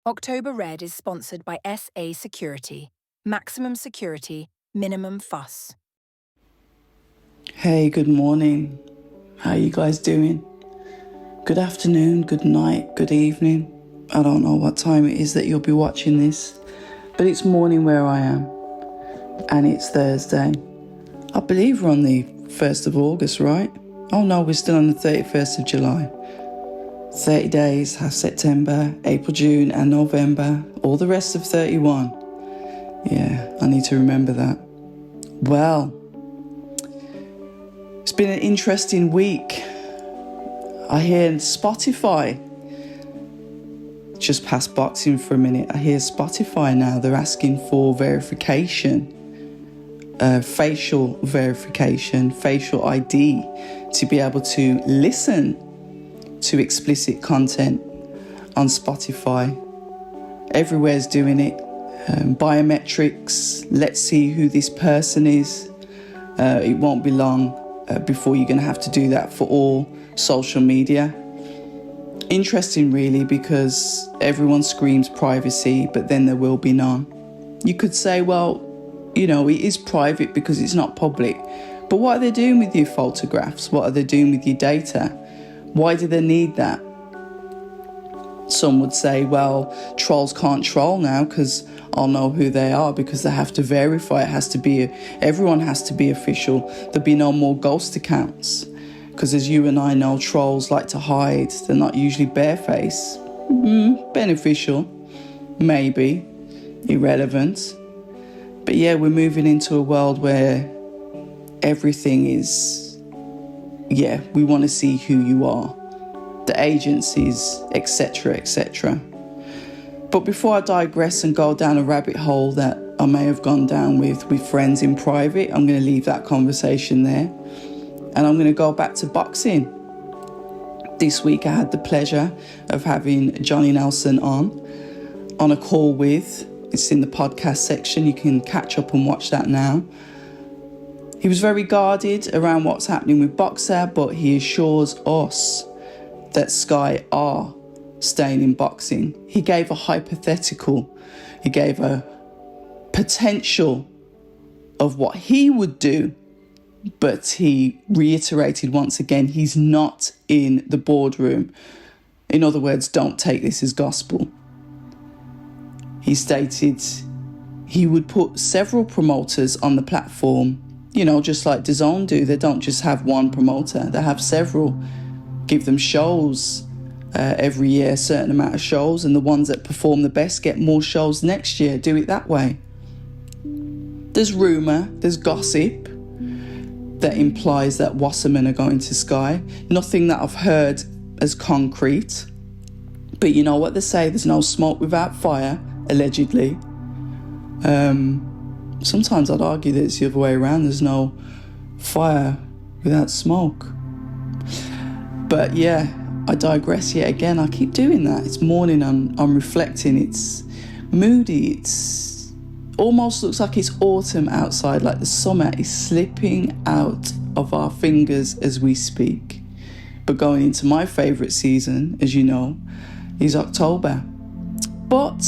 October Red is sponsored by SA Security. Maximum security, minimum fuss. Hey, good morning. How you guys doing? Good afternoon, good night, good evening. I don't know what time it is that you'll be watching this, but it's morning where I am, and it's Thursday. I believe we're on the 1st of August, right? Oh no, we're still on the 31st of July. 30 days, half September, April, June and November, all the rest of 31. Yeah, I need to remember that. Well, it's been an interesting week. I hear Spotify, just past boxing for a minute, I hear Spotify now, they're asking for verification, facial verification, facial ID, to be able to listen to explicit content on Spotify. Everywhere's doing it. Biometrics, let's see who this person is. It won't be long before you're going to have to do that for all social media. Interesting really, because everyone screams privacy, but then there will be none. You could say, well, you know, it is private because it's not public. But what are they doing with your photographs? What are they doing with your data? Why do they need that? Some would say, well, trolls can't troll now because I'll know who they are, because they have to verify. It has to be, everyone has to be official. There'll be no more ghost accounts. Because as you and I know, trolls like to hide. They're not usually barefaced. Beneficial, maybe, irrelevant. But yeah, we're moving into a world where everything is, yeah, we want to see who you are. The agencies, etc., etc. But before I digress and go down a rabbit hole that I may have gone down with friends in private, I'm going to leave that conversation there. And I'm going to go back to boxing. This week I had the pleasure of having Johnny Nelson on a call with. It's in the podcast section. You can catch up and watch that now. He was very guarded around what's happening with Boxer, but he assures us that Sky are staying in boxing. He gave a hypothetical. He gave a potential of what he would do, but he reiterated once again, he's not in the boardroom. In other words, don't take this as gospel. He stated he would put several promoters on the platform, you know, just like DAZN do. They don't just have one promoter, they have several. Give them shows every year, a certain amount of shows, and the ones that perform the best get more shows next year. Do it that way. There's rumour, there's gossip that implies that Wasserman are going to Sky. Nothing that I've heard as concrete. But you know what they say, there's no smoke without fire, allegedly. Sometimes I'd argue that it's the other way around. There's no fire without smoke. But yeah, I digress yet again. I keep doing that. It's morning, I'm reflecting. It's moody. It's almost looks like it's autumn outside, like the summer is slipping out of our fingers as we speak. But going into my favourite season, as you know, is October. But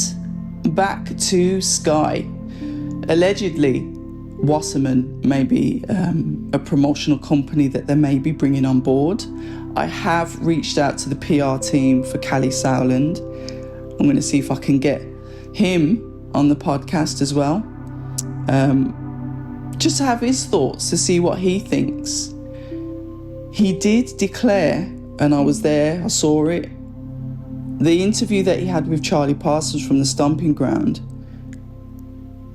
back to Sky. Allegedly, Wasserman may be a promotional company that they may be bringing on board. I have reached out to the PR team for Cali Sowland. I'm going to see if I can get him on the podcast as well. Just to have his thoughts, to see what he thinks. He did declare, and I was there, I saw it, the interview that he had with Charlie Parsons from the Stomping Ground.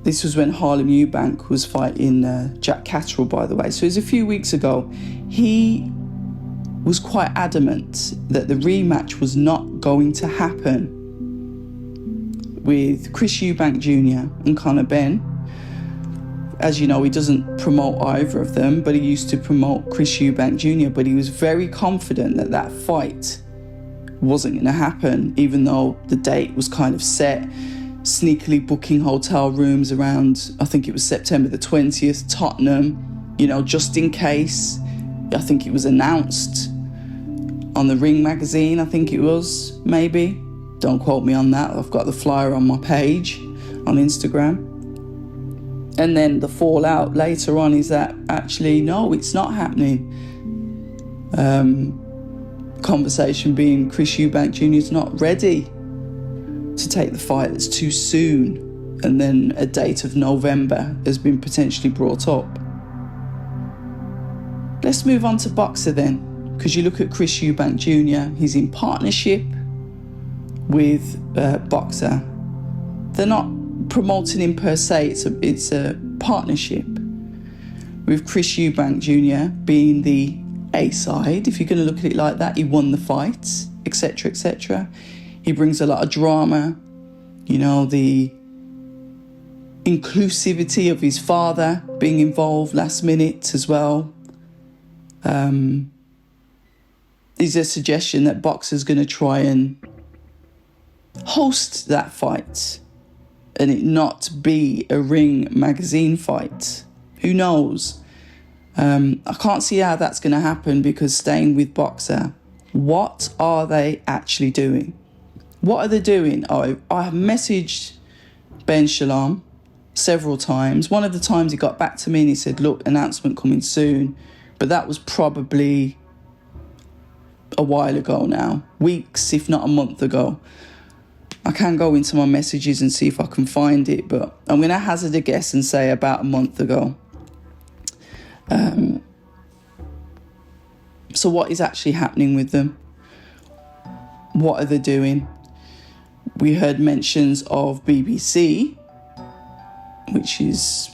This was when Harlem Eubank was fighting Jack Catterall, by the way. So it was a few weeks ago. He was quite adamant that the rematch was not going to happen with Chris Eubank Jr. and Conor Benn. As you know, he doesn't promote either of them, but he used to promote Chris Eubank Jr., but he was very confident that that fight wasn't going to happen, even though the date was kind of set, sneakily booking hotel rooms around, I think it was September the 20th, Tottenham, you know, just in case. I think it was announced on the Ring magazine, I think it was, maybe. Don't quote me on that. I've got the flyer on my page on Instagram. And then the fallout later on is that actually, no, it's not happening. Conversation being Chris Eubank Jr. is not ready to take the fight. It's too soon. And then a date of November has been potentially brought up. Let's move on to boxer then, because you look at Chris Eubank Jr., he's in partnership with boxer. They're not promoting him per se, it's a partnership with Chris Eubank Jr. being the A side. If you're going to look at it like that, he won the fights, etc., etc. He brings a lot of drama, you know, the inclusivity of his father being involved last minute as well. Is a suggestion that boxer's going to try and host that fight and it not be a Ring magazine fight. Who knows? I can't see how that's going to happen, because staying with boxer, what are they actually doing? What are they doing? I have messaged Benn several times. One of the times he got back to me and he said, look, announcement coming soon. But that was probably a while ago now, weeks, if not a month ago. I can go into my messages and see if I can find it, but I'm going to hazard a guess and say about a month ago. So what is actually happening with them? What are they doing? We heard mentions of BBC, which is...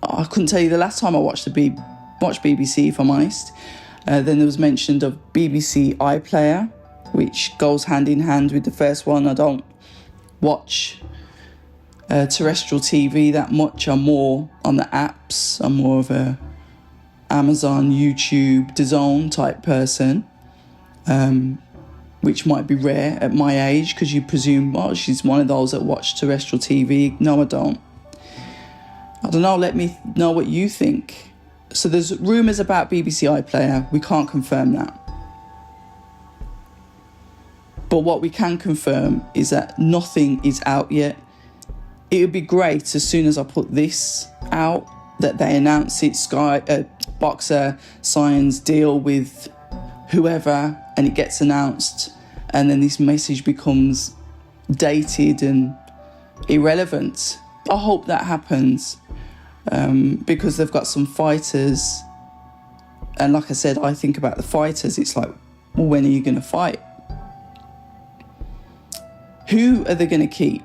I couldn't tell you the last time I watched BBC, if I'm honest. Then there was mention of BBC iPlayer, which goes hand in hand with the first one. I don't watch terrestrial TV that much. I'm more on the apps. I'm more of a Amazon, YouTube, DAZN type person, which might be rare at my age, because you presume, oh, she's one of those that watch terrestrial TV. No, I don't. I don't know, let me know what you think. So there's rumours about BBC iPlayer. We can't confirm that. But what we can confirm is that nothing is out yet. It would be great as soon as I put this out that they announce it. Boxer signs deal with whoever and it gets announced, and then this message becomes dated and irrelevant. I hope that happens. Because they've got some fighters, and like I said, I think about the fighters, it's like, well, when are you going to fight? Who are they going to keep?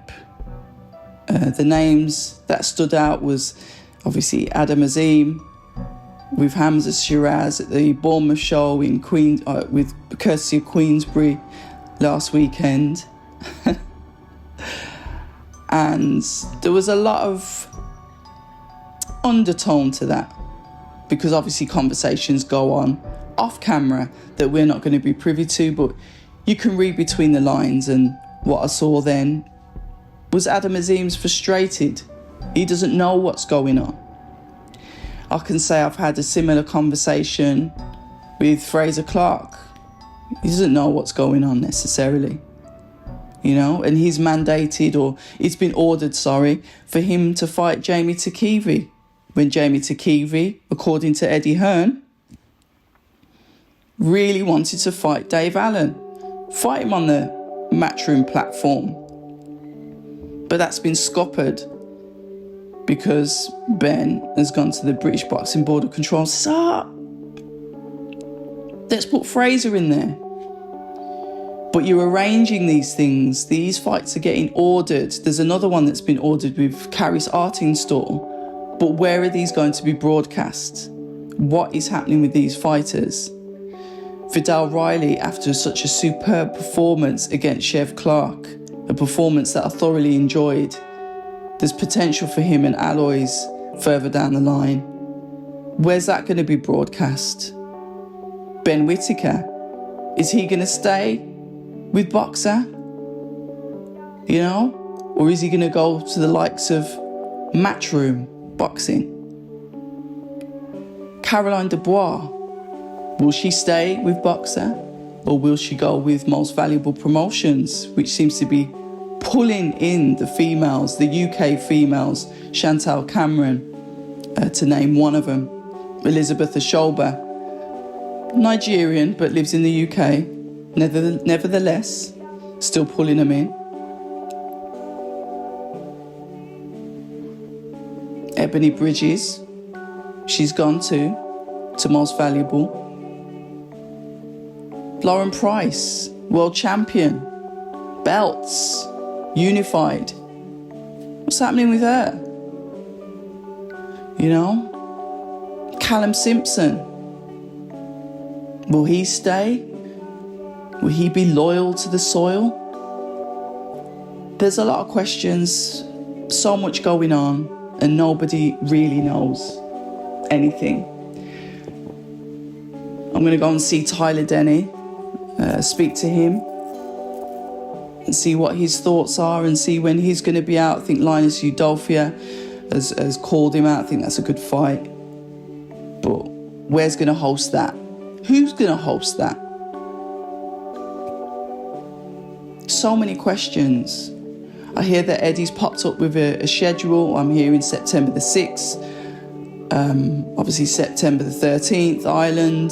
The names that stood out was obviously Azim with Hamza Shiraz at the Bournemouth show in with courtesy of Queensbury last weekend. And there was a lot of undertone to that, because obviously conversations go on off camera that we're not going to be privy to, but you can read between the lines. And what I saw then was Azim's frustrated. He doesn't know what's going on. I can say I've had a similar conversation with Fraser Clark. He doesn't know what's going on necessarily, you know, and he's mandated, or it's been ordered, for him to fight Jamie Takivi. When Jamie Takivi, according to Eddie Hearn, really wanted to fight Dave Allen, fight him on the Matchroom platform. But that's been scuppered because Benn has gone to the British Boxing Board of Control. So let's put Fraser in there. But you're arranging these things. These fights are getting ordered. There's another one that's been ordered with Caris Artingstall. But where are these going to be broadcast? What is happening with these fighters? Vidal Riley, after such a superb performance against Chev Clark, a performance that I thoroughly enjoyed, there's potential for him and Aloys further down the line. Where's that going to be broadcast? Ben Whitaker, is he going to stay with Boxer? You know? Or is he going to go to the likes of Matchroom Boxing? Caroline Dubois, will she stay with Boxer? Or will she go with Most Valuable Promotions, which seems to be pulling in the females, the UK females, Chantal Cameron, to name one of them, Elizabeth Ashoba, Nigerian but lives in the UK, nevertheless, still pulling them in. Ebony Bridges, she's gone to Most Valuable. Lauren Price, world champion, belts, unified. What's happening with her? You know? Callum Simpson, will he stay? Will he be loyal to the soil? There's a lot of questions, so much going on, and nobody really knows anything. I'm going to go and see Tyler Denny, speak to him, and see what his thoughts are, and see when he's going to be out. I think Linus Udolphia has called him out. I think that's a good fight. But where's going to host that? Who's going to host that? So many questions. I hear that Eddie's popped up with a schedule. I'm hearing September the 6th. Obviously September the 13th, Ireland.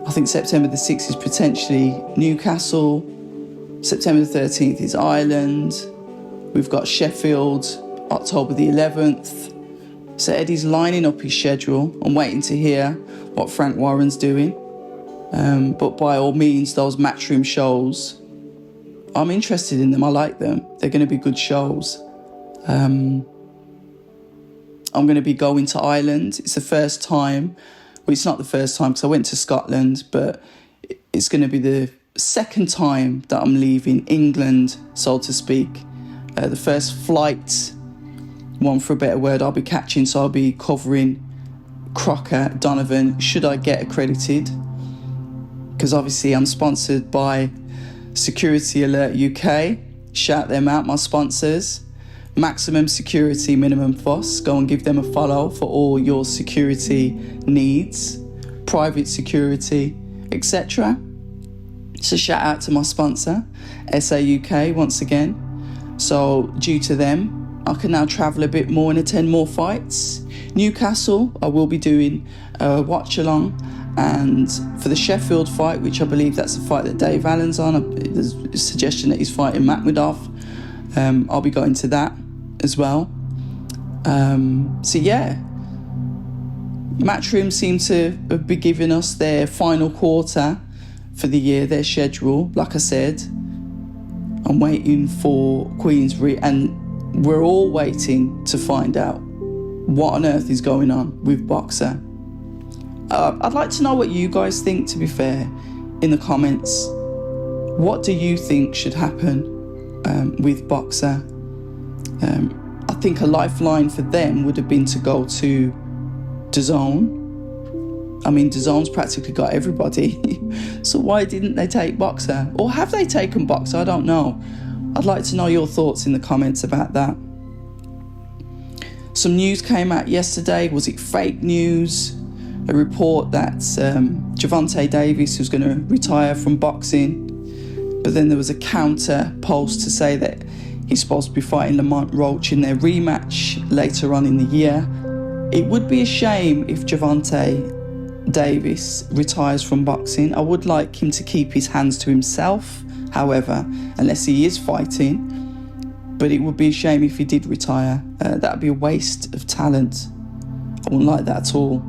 I think September the 6th is potentially Newcastle. September the 13th is Ireland. We've got Sheffield, October the 11th. So Eddie's lining up his schedule. I'm waiting to hear what Frank Warren's doing. But by all means, those Matchroom shows, I'm interested in them. I like them. They're going to be good shows. I'm going to be going to Ireland. It's the first time. Well, it's not the first time because I went to Scotland, but it's going to be the second time that I'm leaving England, so to speak. The first flight, one for a better word, I'll be catching, so I'll be covering Crocker, Donovan, should I get accredited. Because obviously I'm sponsored by Security Alert UK. Shout them out, my sponsors. Maximum Security, Minimum Fuss. Go and give them a follow for all your security needs, private security, etc. So shout out to my sponsor, SA UK, once again. So due to them, I can now travel a bit more and attend more fights. Newcastle, I will be doing a watch along. And for the Sheffield fight, which I believe that's the fight that Dave Allen's on, there's a suggestion that he's fighting Makhmudov. I'll be going to that as well. So yeah, Matchroom seem to be giving us their final quarter for the year, their schedule. Like I said, I'm waiting for Queensbury, and we're all waiting to find out what on earth is going on with Boxer. I'd like to know what you guys think, to be fair, in the comments. What do you think should happen with Boxer? I think a lifeline for them would have been to go to DAZN. I mean, DAZN's practically got everybody. So why didn't they take Boxer? Or have they taken Boxer? I don't know. I'd like to know your thoughts in the comments about that. Some news came out yesterday. Was it fake news? A report that Gervonta Davis was going to retire from boxing. But then there was a counter post to say that he's supposed to be fighting Lamont Roach in their rematch later on in the year. It would be a shame if Gervonta Davis retires from boxing. I would like him to keep his hands to himself, however, unless he is fighting. But it would be a shame if he did retire. That would be a waste of talent. I wouldn't like that at all.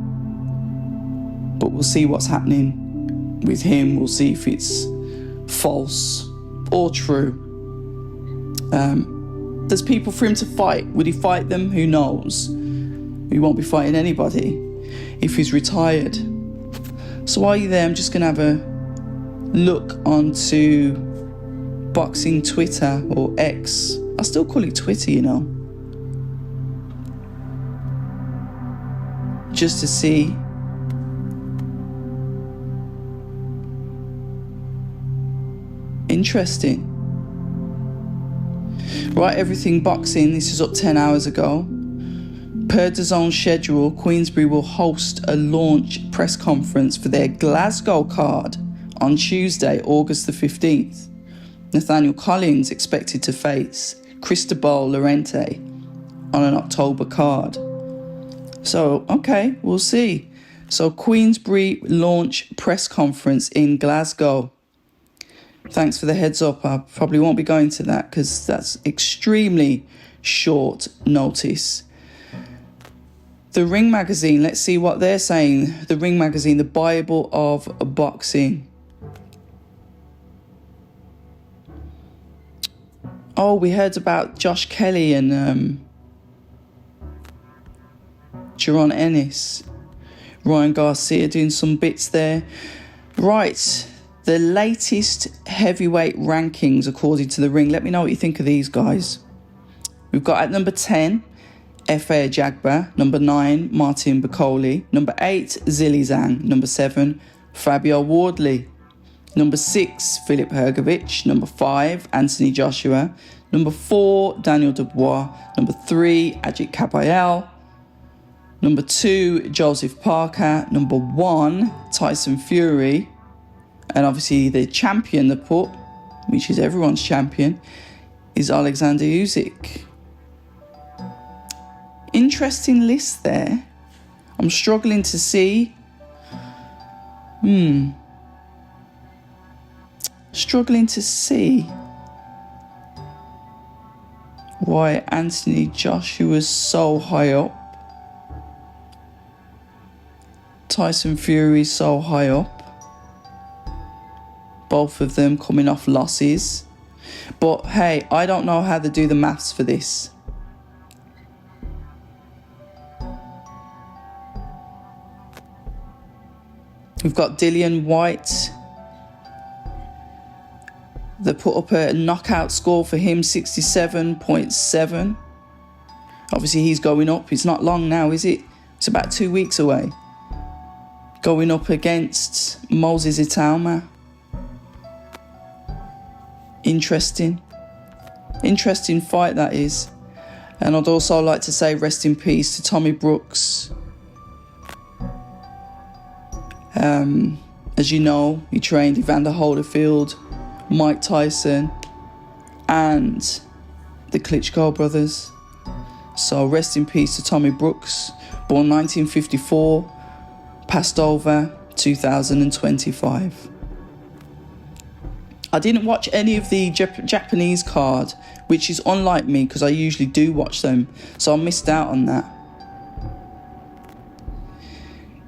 But we'll see what's happening with him. We'll see if it's false or true. There's people for him to fight. Would he fight them? Who knows? He won't be fighting anybody if he's retired. So while you're there, I'm just going to have a look onto boxing Twitter, or X. I still call it Twitter, you know. Just to see interesting. Right, everything boxing. This is up 10 hours ago. Per DAZN's schedule, Queensbury will host a launch press conference for their Glasgow card On Tuesday, August the 15th, Nathaniel Collins expected to face Cristobal Lorente on an October card. So, okay, we'll see. So, Queensberry launch press conference in Glasgow. Thanks for the heads up. I probably won't be going to that because that's extremely short notice. The Ring Magazine, let's see what they're saying. The Ring Magazine, the Bible of boxing. Oh, we heard about Josh Kelly and Jaron Ennis. Ryan Garcia doing some bits there. Right, the latest heavyweight rankings according to The Ring. Let me know what you think of these guys. We've got at number 10, F.A. Jagba. Number 9, Martin Bakole. Number 8, Zhilei Zhang. Number 7, Fabio Wardley. Number 6, Philip Hrgovic. Number 5, Anthony Joshua. Number 4, Daniel Dubois. Number 3, Ajit Kabayel. Number 2, Joseph Parker. Number 1, Tyson Fury. And obviously the champion, the put, which is everyone's champion, is Alexander Usyk. Interesting list there. I'm struggling to see. Struggling to see why Anthony Joshua is so high up. Tyson Fury is so high up. Both of them coming off losses. But hey, I don't know how to do the maths for this. We've got Dillian White. They put up a knockout score for him, 67.7. Obviously, he's going up. It's not long now, is it? It's about 2 weeks away. Going up against Moses Itauma. Interesting fight that is. And I'd also like to say rest in peace to Tommy Brooks. As you know, he trained Evander Holyfield, Mike Tyson and the Klitschko brothers. So rest in peace to Tommy Brooks, born 1954, passed over 2025. I didn't watch any of the Japanese card, which is unlike me because I usually do watch them, so I missed out on that.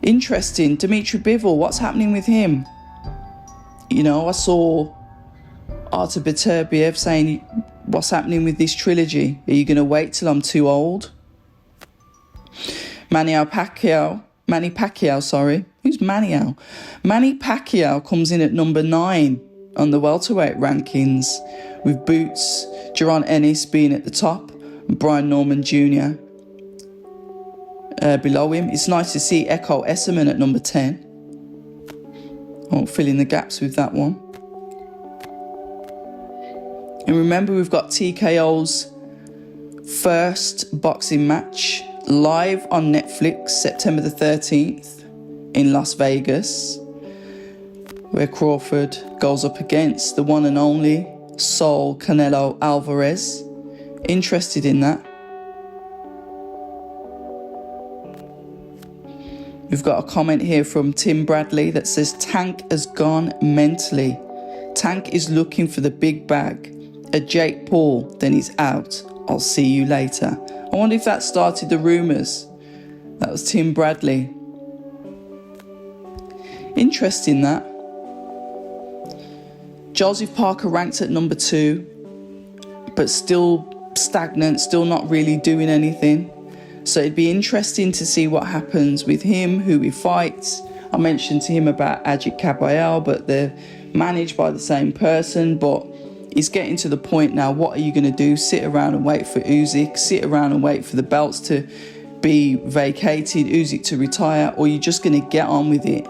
Interesting, Dmitry Bivol, what's happening with him? You know, I saw Artur Beterbiev saying, what's happening with this trilogy? Are you going to wait till I'm too old? Manny Pacquiao, who's Manny? Manny Pacquiao comes in at number 9 on the welterweight rankings, with Boots, Jaron Ennis being at the top, and Brian Norman Jr. Below him. It's nice to see Echo Esserman at number 10. I won't fill in the gaps with that one. And remember, we've got TKO's first boxing match live on Netflix, September the 13th in Las Vegas, where Crawford goes up against the one and only Saul Canelo Alvarez. Interested in that. We've got a comment here from Tim Bradley that says, Tank has gone mentally. Tank is looking for the big bag. A Jake Paul, then he's out. I'll see you later. I wonder if that started the rumours. That was Tim Bradley. Interesting that. Joseph Parker ranked at number 2, but still stagnant, still not really doing anything. So it'd be interesting to see what happens with him, who he fights. I mentioned to him about Ajit Kabayel, but they're managed by the same person. But it's getting to the point now, what are you going to do? Sit around and wait for Usyk? Sit around and wait for the belts to be vacated, Usyk to retire? Or are you just going to get on with it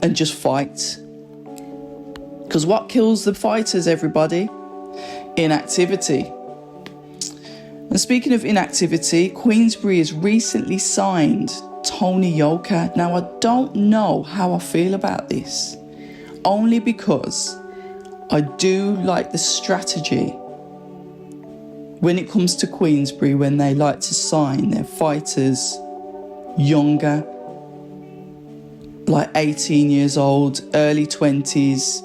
and just fight? Because what kills the fighters, everybody? Inactivity. And speaking of inactivity, Queensberry has recently signed Tony Yoka. Now, I don't know how I feel about this. only because I do like the strategy when it comes to Queensberry, when they like to sign their fighters younger, like 18 years old, early 20s.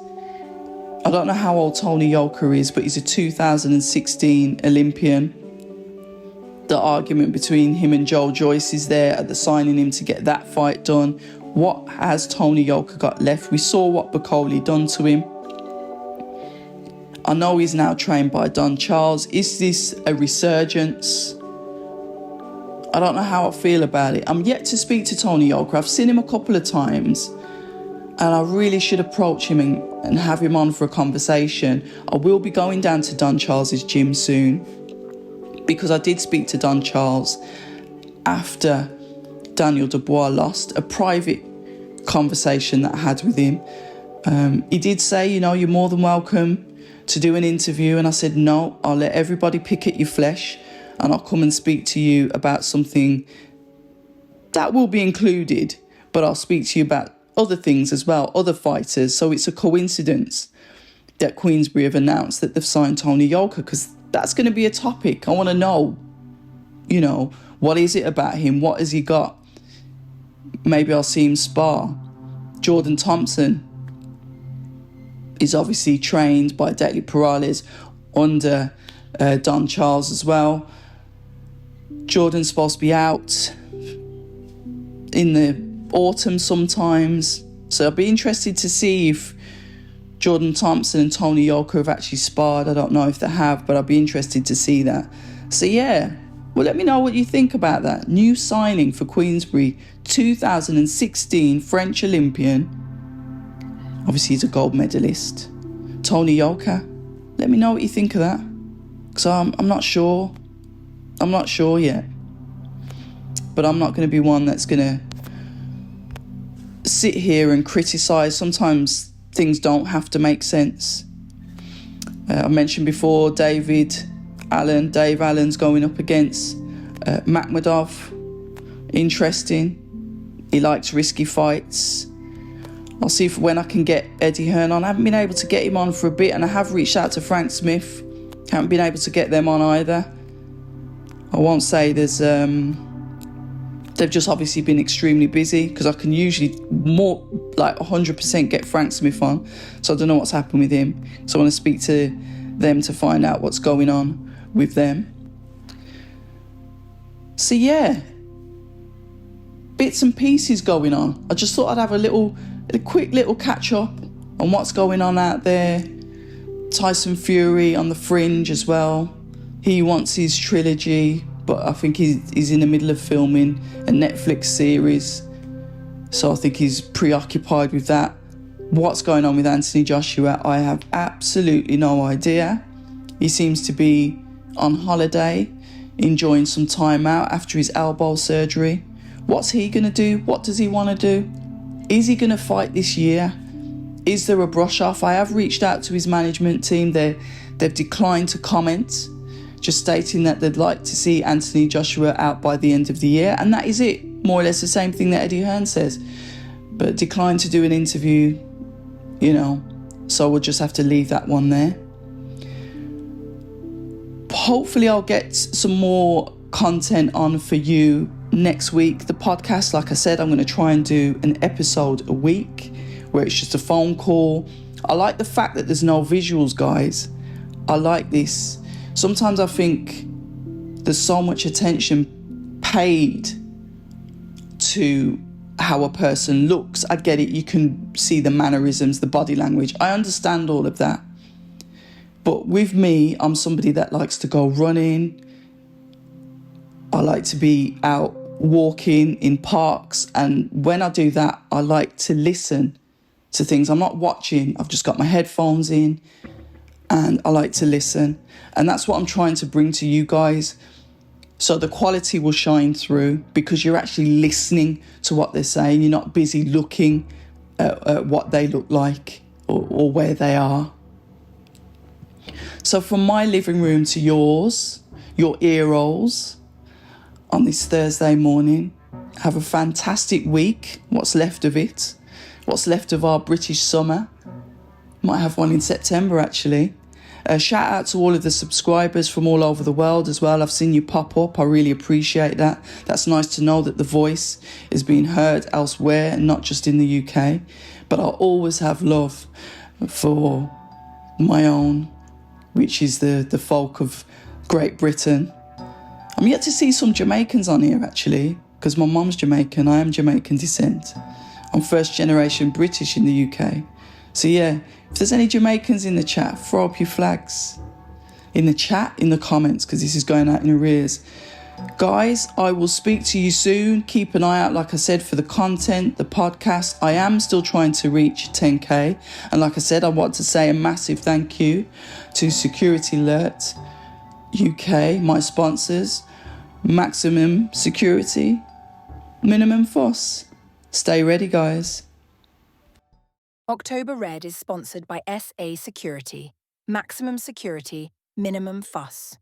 I don't know how old Tony Yoka is, but he's a 2016 Olympian. The argument between him and Joel Joyce is there at the signing him to get that fight done. What has Tony Yoka got left? We saw what Bacoli done to him. I know he's now trained by Don Charles. Is this a resurgence? I don't know how I feel about it. I'm yet to speak to Tony Yoka. I've seen him a couple of times, and I really should approach him and have him on for a conversation. I will be going down to Don Charles's gym soon, because I did speak to Don Charles after Daniel Dubois lost, a private conversation that I had with him. He did say, you're more than welcome to do an interview. And I said, no, I'll let everybody pick at your flesh, and I'll come and speak to you about something that will be included, but I'll speak to you about other things as well, other fighters. So it's a coincidence that Queensberry have announced that they've signed Tony Yoka, because that's going to be a topic. I want to know, what is it about him? What has he got? Maybe I'll see him spar. Jordan Thompson is obviously trained by Detlef Perales under Don Charles as well. Jordan's supposed to be out in the autumn sometimes. So I'll be interested to see if Jordan Thompson and Tony Yoka have actually sparred. I don't know if they have, but I'll be interested to see that. So yeah, well, let me know what you think about that. New signing for Queensberry, 2016 French Olympian. Obviously, he's a gold medalist. Tony Yoka, let me know what you think of that. Because I'm not sure. I'm not sure yet. But I'm not going to be one that's going to sit here and criticise. Sometimes things don't have to make sense. I mentioned before Dave Allen's going up against Makhmudov. Interesting. He likes risky fights. I'll see if when I can get Eddie Hearn on. I haven't been able to get him on for a bit, and I have reached out to Frank Smith. Haven't been able to get them on either. I won't say there's... They've just obviously been extremely busy, because I can usually more like 100% get Frank Smith on. So I don't know what's happened with him. So I want to speak to them to find out what's going on with them. So yeah, bits and pieces going on. I just thought I'd have a quick little catch up on what's going on out there. Tyson Fury on the fringe as well. He wants his trilogy, but I think he's in the middle of filming a Netflix series. So I think he's preoccupied with that. What's going on with Anthony Joshua, I have absolutely no idea. He seems to be on holiday, enjoying some time out after his elbow surgery. What's he going to do? What does he want to do? Is he going to fight this year? Is there a brush off? I have reached out to his management team. They've declined to comment, just stating that they'd like to see Anthony Joshua out by the end of the year. And that is it. More or less the same thing that Eddie Hearn says. But declined to do an interview, So we'll just have to leave that one there. Hopefully I'll get some more content on for you next week. The podcast, like I said, I'm going to try and do an episode a week where it's just a phone call. I like the fact that there's no visuals, guys. I like this. Sometimes I think there's so much attention paid to how a person looks. I get it. You can see the mannerisms, the body language. I understand all of that. But with me, I'm somebody that likes to go running. I like to be out walking in parks. And when I do that, I like to listen to things. I'm not watching. I've just got my headphones in and I like to listen. And that's what I'm trying to bring to you guys. So the quality will shine through because you're actually listening to what they're saying. You're not busy looking at what they look like or where they are. So from my living room to yours, your ear rolls on this Thursday morning. Have a fantastic week, what's left of it. what's left of our British summer. Might have one in September, actually. Shout out to all of the subscribers from all over the world as well. I've seen you pop up. I really appreciate that. That's nice to know that the voice is being heard elsewhere and not just in the UK. But I always have love for my own, which is the folk of Great Britain. I'm yet to see some Jamaicans on here, actually, because my mum's Jamaican. I am Jamaican descent. I'm first generation British in the UK. So yeah, if there's any Jamaicans in the chat, throw up your flags. In the chat, in the comments, because this is going out in arrears. Guys, I will speak to you soon. Keep an eye out, like I said, for the content, the podcast. I am still trying to reach 10k. And like I said, I want to say a massive thank you to Security Alert UK, my sponsors, Maximum Security, Minimum Fuss. Stay ready, guys. October Red is sponsored by SA Security. Maximum security, minimum fuss.